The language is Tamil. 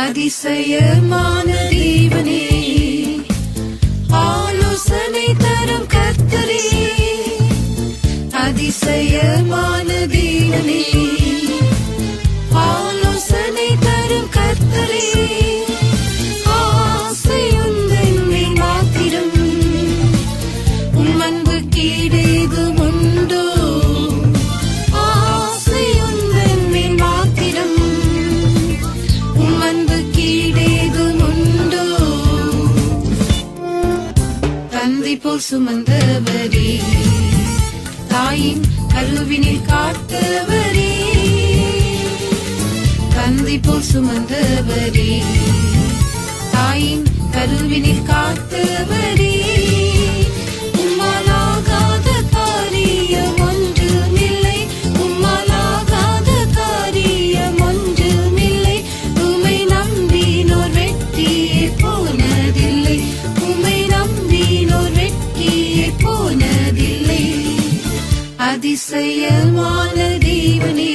அதிசயமான தேவனே, ஆலோசனை தரும் கர்த்தரே, அதிசயமான தேவனே, ஆலோசனை தரும் கர்த்தரே, ஆசையுந்தன்மை மாத்திரம் உம்மன்பு கீடேதும் உண்டோ, ஆசையுந்தன்மை மாத்திரம் உம்மன்பு கீடேதும் உண்டோ. தந்தை போல் சுமந்தவரே, தாயின் கருவினில் காத்தவரே, தந்தை போல் சுமந்தவரே, தாயின் கருவினில் காத்தவரே, உம்மாலாகாத காரியம் ஒன்றுமில்லை, உம்மாலாகாத காரியம் ஒன்றுமில்லை, உம்மை நம்பினோர் வெற்றியே போனதில்லை, உம்மை நம்பினோர் வெற்றியே போனதில்லை. அதிசயமான தேவனே,